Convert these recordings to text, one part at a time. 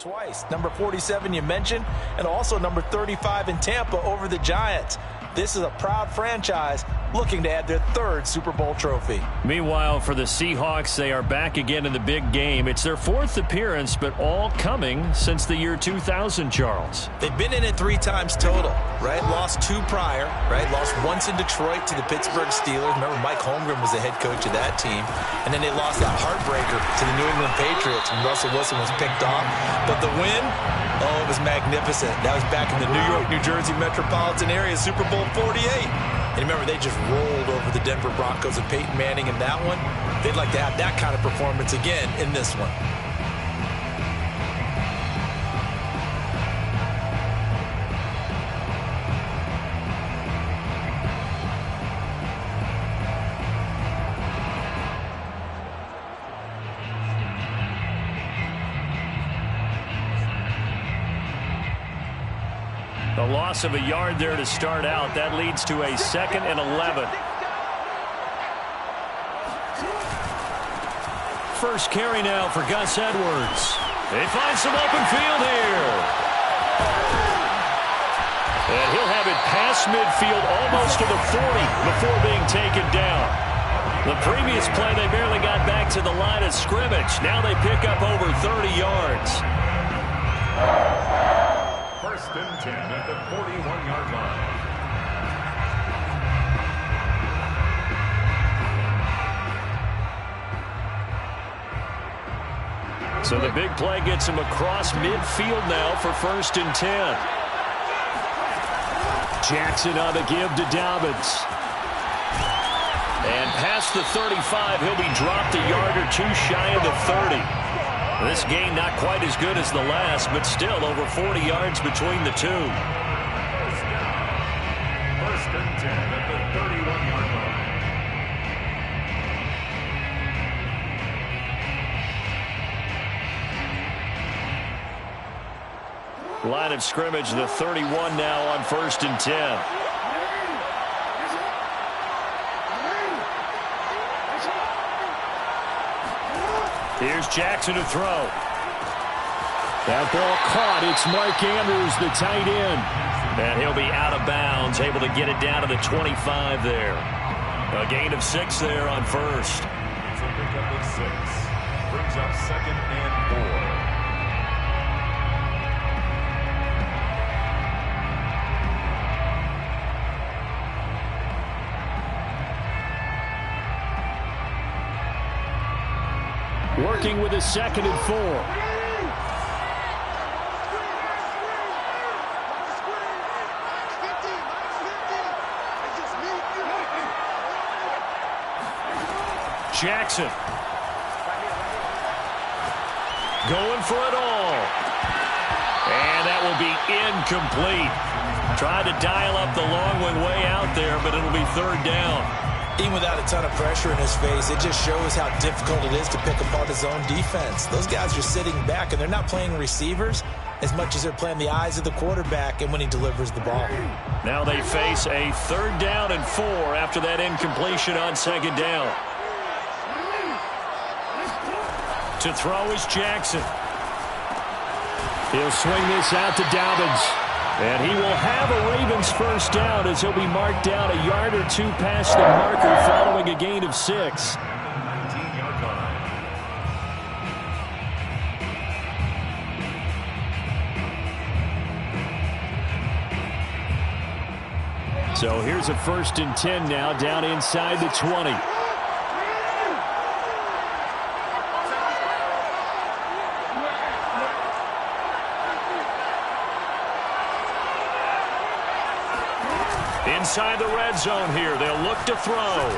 Twice. Number 47 you mentioned, and also number 35 in Tampa over the Giants. This is a proud franchise looking to add their third Super Bowl trophy. Meanwhile, for the Seahawks, they are back again in the big game. It's their fourth appearance, but all coming since the year 2000, Charles. They've been in it 3 times total, right? Lost 2 prior, right? Lost once in Detroit to the Pittsburgh Steelers. Remember, Mike Holmgren was the head coach of that team. And then they lost that heartbreaker to the New England Patriots when Russell Wilson was picked off. But the win, oh, it was magnificent. That was back in the New York, New Jersey metropolitan area, Super Bowl 48. And remember, they just rolled over the Denver Broncos and Peyton Manning in that one. They'd like to have that kind of performance again in this one. A loss of a yard there to start out. That leads to a 2nd and 11. First carry now for Gus Edwards. They find some open field here. And he'll have it past midfield almost to the 40 before being taken down. The previous play, they barely got back to the line of scrimmage. Now they pick up over 30 yards. First and 10 at the 41-yard line. So the big play gets him across midfield now for 1st and 10. Jackson on the give to Dobbins. And past the 35, he'll be dropped a yard or 2 shy of the 30. This game not quite as good as the last, but still over 40 yards between the two. First and 10 at the 31-yard line. Line of scrimmage, the 31 now on 1st and 10. Here's Jackson to throw. That ball caught. It's Mark Andrews, the tight end. And he'll be out of bounds, able to get it down to the 25 there. A gain of 6 there on first. It's a pickup of 6. Brings up 2nd and 4. Working with a 2nd and 4. Jackson. Going for it all. And that will be incomplete. Tried to dial up the long one way out there, but it'll be 3rd down. Even without a ton of pressure in his face, it just shows how difficult it is to pick apart his own defense. Those guys are sitting back, and they're not playing receivers as much as they're playing the eyes of the quarterback and when he delivers the ball. Now they face a 3rd down and 4 after that incompletion on 2nd down. To throw is Jackson. He'll swing this out to Dobbins. And he will have a Ravens 1st down as he'll be marked down a yard or 2 past the marker following a gain of 6. 19-yard line. So here's a 1st and 10 now down inside the 20. Inside the red zone here. They'll look to throw.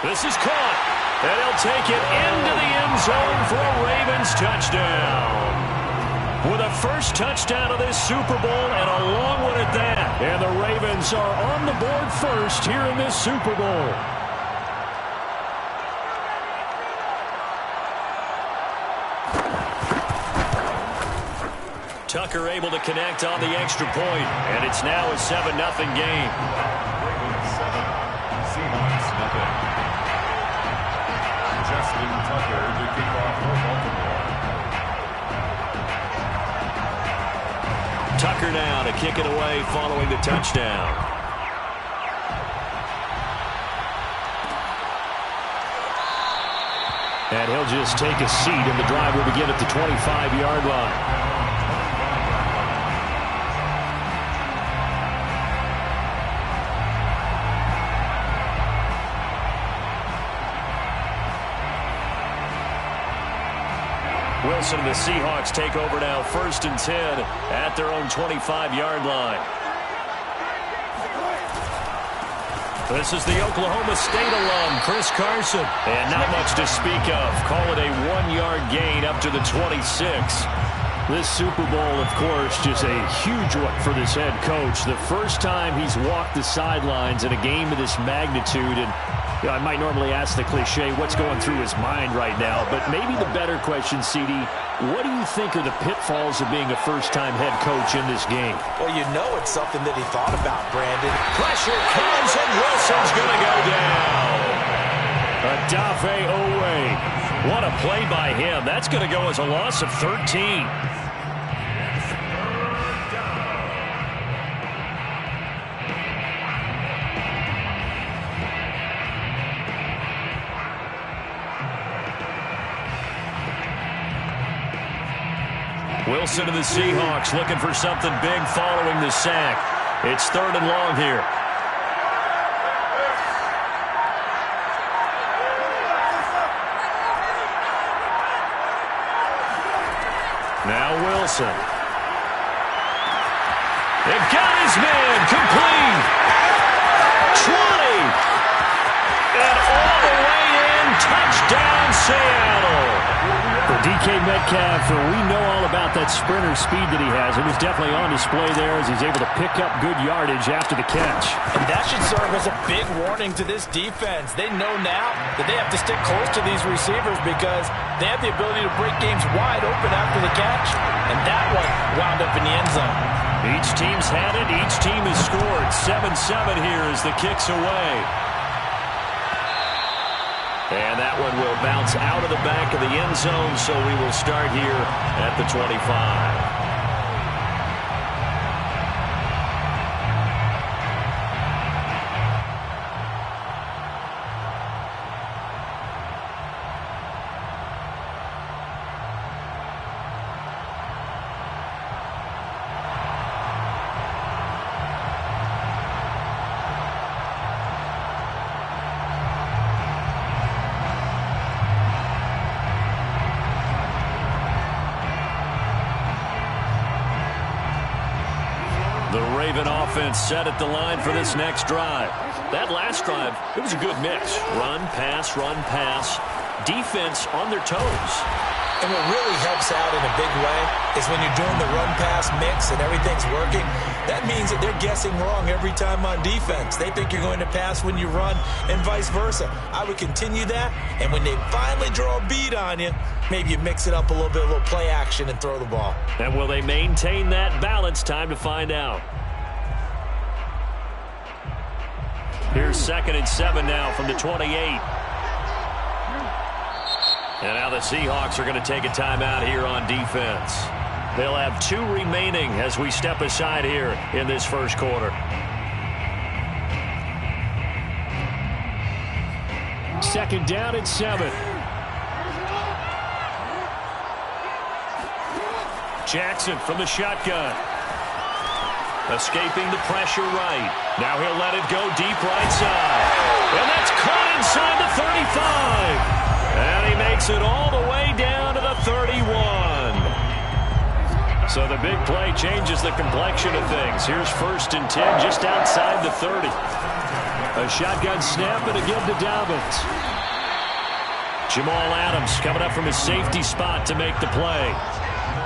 This is caught. And he'll take it into the end zone for a Ravens touchdown. With a first touchdown of this Super Bowl, and a long one at that. And the Ravens are on the board first here in this Super Bowl. Tucker able to connect on the extra point, and it's now a 7-0 game. Ravens 7, Seahawks 0. Justin Tucker to kick off for Baltimore. Tucker now to kick it away following the touchdown. And he'll just take a seat, and the drive will begin at the 25-yard line. Wilson and the Seahawks take over now, 1st and 10 at their own 25-yard line. This is the Oklahoma State alum, Chris Carson. And not much to speak of. Call it a 1-yard gain up to the 26. This Super Bowl, of course, just a huge one for this head coach. The first time he's walked the sidelines in a game of this magnitude. And you know, I might normally ask the cliche, what's going through his mind right now? But maybe the better question, CD, what do you think are the pitfalls of being a first-time head coach in this game? Well, you know it's something that he thought about, Brandon. Pressure comes, and Wilson's going to go down. Adafe Owe. What a play by him. That's going to go as a loss of 13. Wilson and the Seahawks looking for something big following the sack. It's 3rd and long here. Now Wilson. They've got his man complete. 20. And all the way in. Touchdown Seattle. For DK Metcalf, we know all about that sprinter speed that he has. It was definitely on display there as he's able to pick up good yardage after the catch. And that should serve as a big warning to this defense. They know now that they have to stick close to these receivers because they have the ability to break games wide open after the catch. And that one wound up in the end zone. Each team's had it. Each team has scored. 7-7 here as the kick's away. And that one will bounce out of the back of the end zone, so we will start here at the 25. The Raven offense set at the line for this next drive. That last drive, it was a good mix. Run, pass, defense on their toes. And what really helps out in a big way is when you're doing the run-pass mix and everything's working, that means that they're guessing wrong every time on defense. They think you're going to pass when you run and vice versa. I would continue that, and when they finally draw a beat on you, maybe you mix it up a little bit, a little play action, and throw the ball. And will they maintain that balance? Time to find out. Here's 2nd and 7 now from the 28. And now the Seahawks are going to take a timeout here on defense. They'll have 2 remaining as we step aside here in this first quarter. Second down and 7. Jackson from the shotgun. Escaping the pressure right. Now he'll let it go deep right side. And that's caught inside the 35. And he makes it all the way down to the 31. So the big play changes the complexion of things. Here's 1st and 10 just outside the 30. A shotgun snap and again to Dobbins. Jamal Adams coming up from his safety spot to make the play.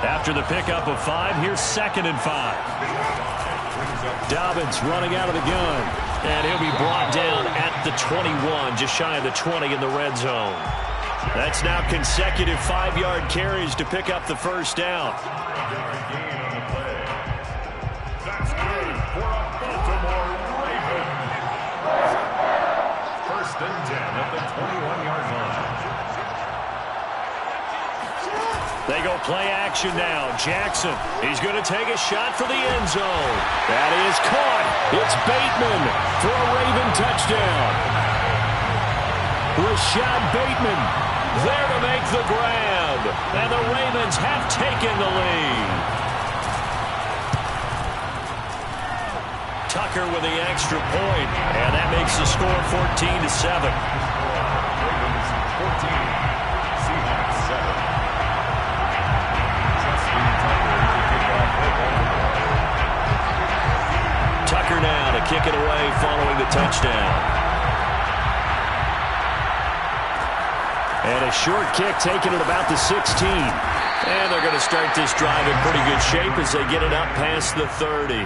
After the pickup of 5, here's 2nd and 5. Dobbins running out of the gun. And he'll be brought down at the 21, just shy of the 20 in the red zone. That's now consecutive 5-yard carries to pick up the first down. That's good for a Baltimore Raven. First and 10 at the 21-yard line. They go play action now. Jackson, he's going to take a shot for the end zone. That is caught. It's Bateman for a Raven touchdown. Rashad Bateman there to make the grab. And the Ravens have taken the lead. Tucker with the extra point, and that makes the score 14-7. Ravens 14, Seahawks 7. Tucker now to kick it away following the touchdown. And a short kick taken at about the 16. And they're going to start this drive in pretty good shape as they get it up past the 30.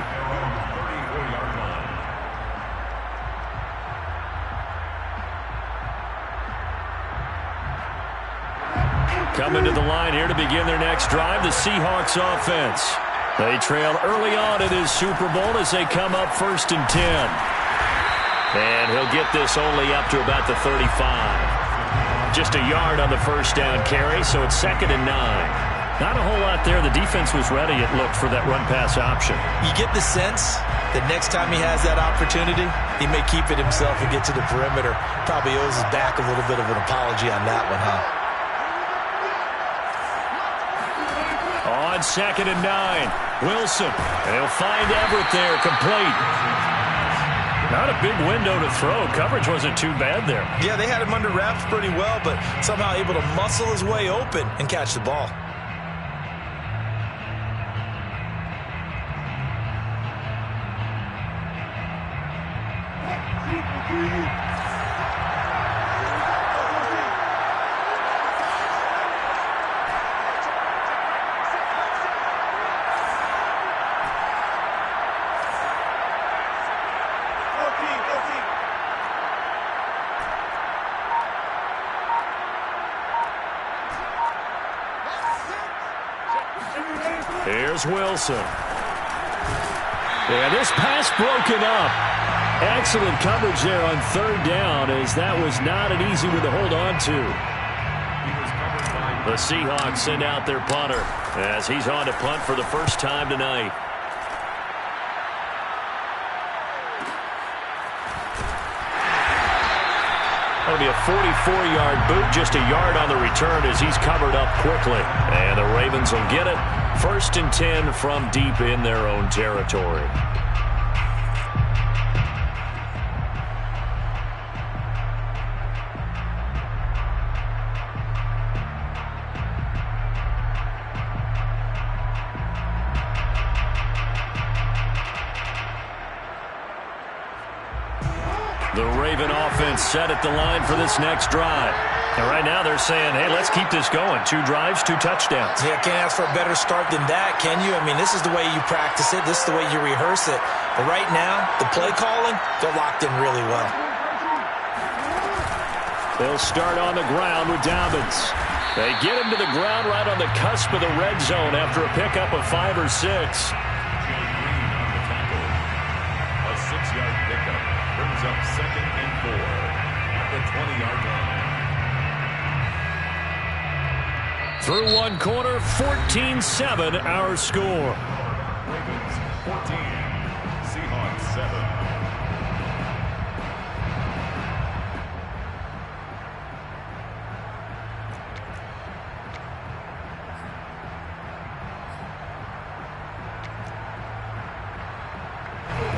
Coming to the line here to begin their next drive, the Seahawks offense. They trail early on in this Super Bowl as they come up 1st and 10. And he'll get this only up to about the 35. Just a yard on the first down carry, so it's 2nd and 9. Not a whole lot there. The defense was ready, it looked, for that run-pass option. You get the sense that next time he has that opportunity, he may keep it himself and get to the perimeter. Probably owes his back a little bit of an apology on that one, huh? On 2nd and 9, Wilson. And he'll find Everett there, complete. Not a big window to throw. Coverage wasn't too bad there. Yeah, they had him under wraps pretty well, but somehow able to muscle his way open and catch the ball. Here's Wilson. Yeah, this pass broken up. Excellent coverage there on 3rd down, as that was not an easy one to hold on to. The Seahawks send out their punter as he's on to punt for the first time tonight. That'll be a 44-yard boot, just a yard on the return as he's covered up quickly. And the Ravens will get it. 1st and 10 from deep in their own territory. The Raven offense set at the line for this next drive. And right now they're saying, hey, let's keep this going. 2 drives, 2 touchdowns. Yeah, can't ask for a better start than that, can you? I mean, this is the way you practice it. This is the way you rehearse it. But right now, the play calling, they're locked in really well. They'll start on the ground with Dobbins. They get him to the ground right on the cusp of the red zone after a pickup of 5 or 6. A 6-yard pickup brings up 2nd and 4 at the 20-yard line. Through one quarter, 14-7 our score. Ravens 14, Seahawks 7.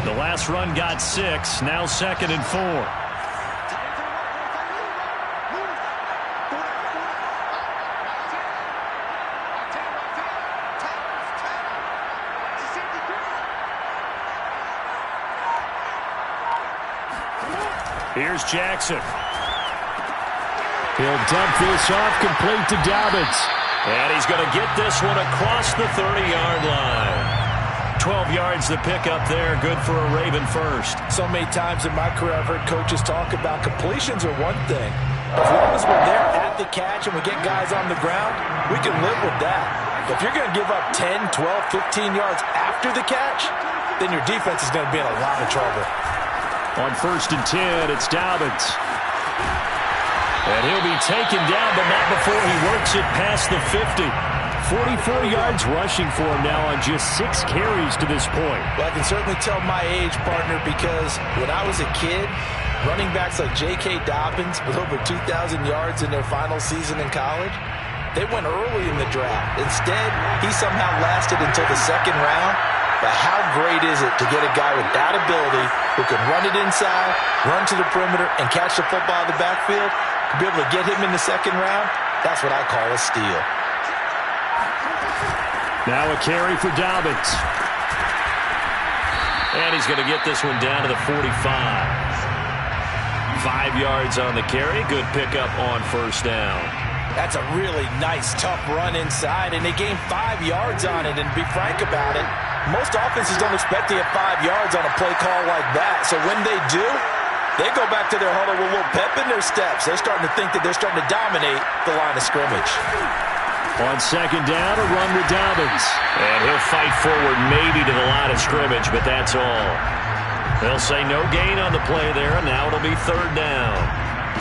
The last run got 6, now 2nd and 4. Here's Jackson. He'll dump this off, complete to Dobbins. And he's going to get this one across the 30-yard line. 12 yards to pick up there. Good for a Raven first. So many times in my career I've heard coaches talk about completions are one thing. As long as we're there at the catch and we get guys on the ground, we can live with that. But if you're going to give up 10, 12, 15 yards after the catch, then your defense is going to be in a lot of trouble. On 1st and 10, it's Dobbins. And he'll be taken down, but not before he works it past the 50. 44 yards rushing for him now on just 6 carries to this point. Well, I can certainly tell my age, partner, because when I was a kid, running backs like J.K. Dobbins with over 2,000 yards in their final season in college, they went early in the draft. Instead, he somehow lasted until the 2nd round. But how great is it to get a guy with that ability who can run it inside, run to the perimeter, and catch the football in the backfield? To be able to get him in the 2nd round, that's what I call a steal. Now a carry for Dobbins. And he's going to get this one down to the 45. 5 yards on the carry. Good pickup on 1st down. That's a really nice, tough run inside, and they gained 5 yards on it. And to be frank about it, most offenses don't expect to get 5 yards on a play call like that. So when they do, they go back to their huddle with a little pep in their steps. They're starting to think that they're starting to dominate the line of scrimmage. On 2nd down, a run with Dobbins. And he'll fight forward maybe to the line of scrimmage, but that's all. They'll say no gain on the play there, and now it'll be 3rd down.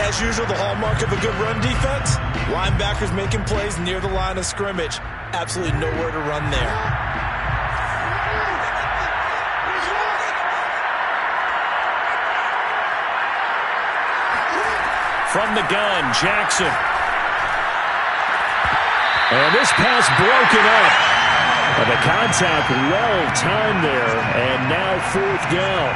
As usual, the hallmark of a good run defense, linebackers making plays near the line of scrimmage. Absolutely nowhere to run there. From the gun, Jackson. And this pass broken up. And the contact well-timed there, and now 4th down.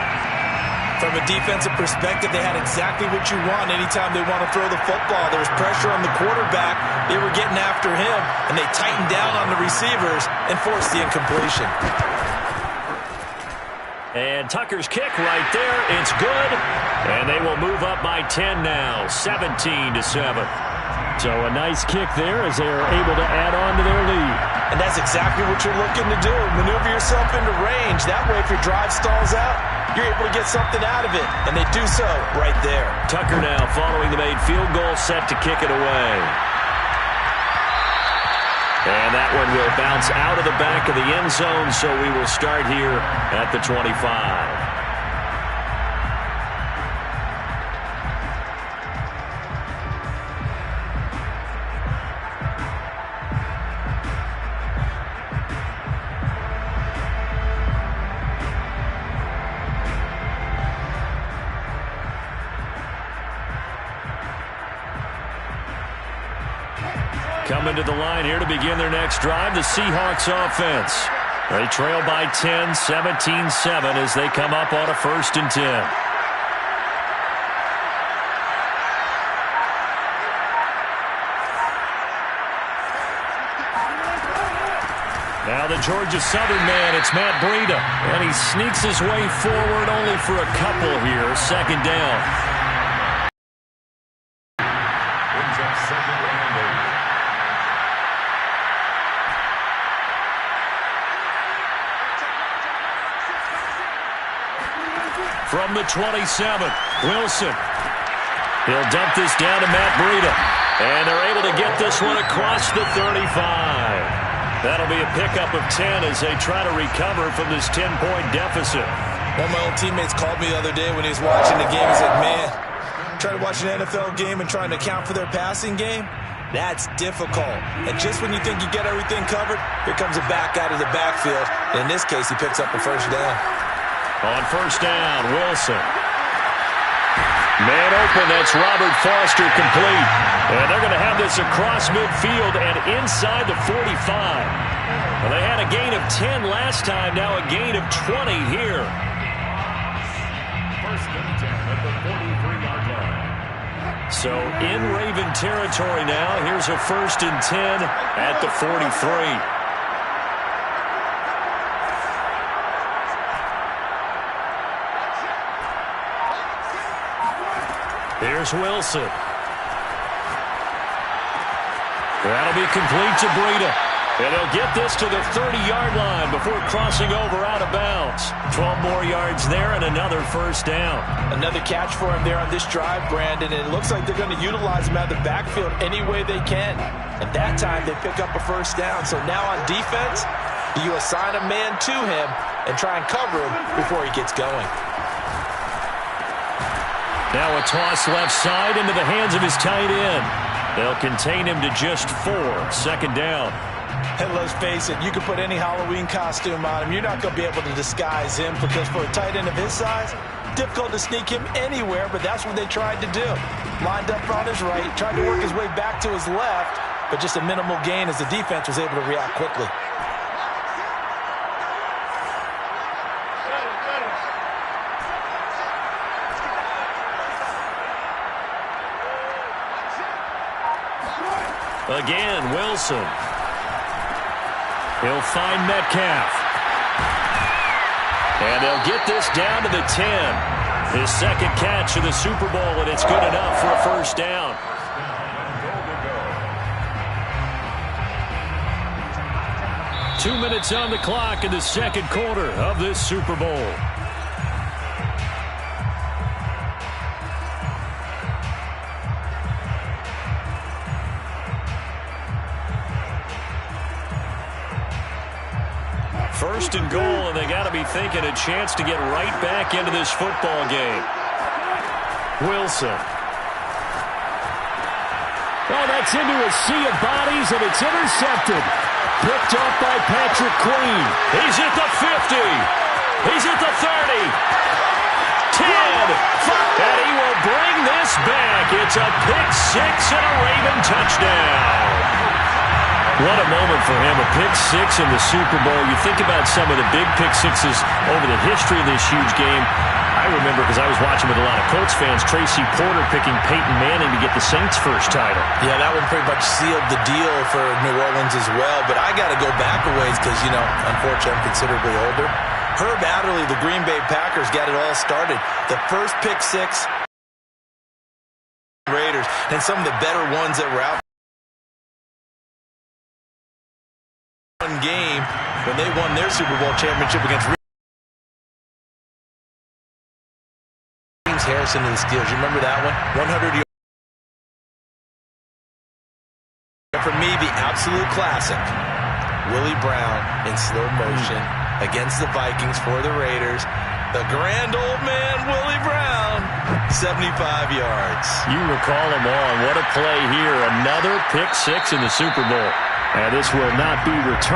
From a defensive perspective, they had exactly what you want anytime they want to throw the football. There was pressure on the quarterback. They were getting after him, and they tightened down on the receivers and forced the incompletion. And Tucker's kick right there. It's good. And they will move up by 10 now, 17-7. So a nice kick there as they are able to add on to their lead. And that's exactly what you're looking to do. Maneuver yourself into range. That way, if your drive stalls out, you're able to get something out of it. And they do so right there. Tucker now following the made field goal, set to kick it away. And that one will bounce out of the back of the end zone, so we will start here at the 25. Coming to the line here to begin their next drive, the Seahawks offense. They trail by 10, 17-7 as they come up on a 1st and 10. Now the Georgia Southern man, it's Matt Breida. And he sneaks his way forward only for a couple here. 2nd down. Brings up 2nd and 8. From the 27, Wilson. He'll dump this down to Matt Breida. And they're able to get this one across the 35. That'll be a pickup of 10 as they try to recover from this 10-point deficit. One of my old teammates called me the other day when he was watching the game. He said, man, trying to watch an NFL game and trying to account for their passing game, that's difficult. And just when you think you get everything covered, here comes a back out of the backfield. And in this case, he picks up a 1st down. On 1st down, Wilson. Man open, that's Robert Foster complete. And they're going to have this across midfield and inside the 45. Well, they had a gain of 10 last time, now a gain of 20 here. 1st and 10 at the 43-yard line. So in Raven territory now, here's a 1st and 10 at the 43. Here's Wilson. That'll be complete to Breida. And he'll get this to the 30-yard line before crossing over out of bounds. 12 more yards there and another first down. Another catch for him there on this drive, Brandon, and it looks like they're going to utilize him out of the backfield any way they can. At that time, they pick up a first down. So now on defense, you assign a man to him and try and cover him before he gets going. Now a toss left side into the hands of his tight end. They'll contain him to just 4. Second down. And let's face it, you can put any Halloween costume on him. You're not going to be able to disguise him because for a tight end of his size, difficult to sneak him anywhere, but that's what they tried to do. Lined up on his right, tried to work his way back to his left, but just a minimal gain as the defense was able to react quickly. Again, Wilson. He'll find Metcalf. And they'll get this down to the 10. His second catch of the Super Bowl, and it's good enough for a first down. Two minutes on the clock in the second quarter of this Super Bowl. First and goal, and they got to be thinking a chance to get right back into this football game. Wilson. Oh, that's into a sea of bodies, and it's intercepted. Picked up by Patrick Queen. He's at the 50. He's at the 30. 10. And he will bring this back. It's a pick six and a Raven touchdown. What a moment for him, a pick six in the Super Bowl. You think about some of the big pick sixes over the history of this huge game. I remember, because I was watching with a lot of Colts fans, Tracy Porter picking Peyton Manning to get the Saints' first title. Yeah, that one pretty much sealed the deal for New Orleans as well. But I got to go back a ways because, you know, unfortunately I'm considerably older. Herb Adderley, the Green Bay Packers, got it all started. The first pick six, Raiders, and some of the better ones that were out. One game when they won their Super Bowl championship against James Harrison to the Steelers. You remember that one? 100 yards. For me, the absolute classic, Willie Brown in slow motion against the Vikings for the Raiders. The grand old man, Willie Brown, 75 yards. You recall them all. What a play here. Another pick six in the Super Bowl. And this will not be returned.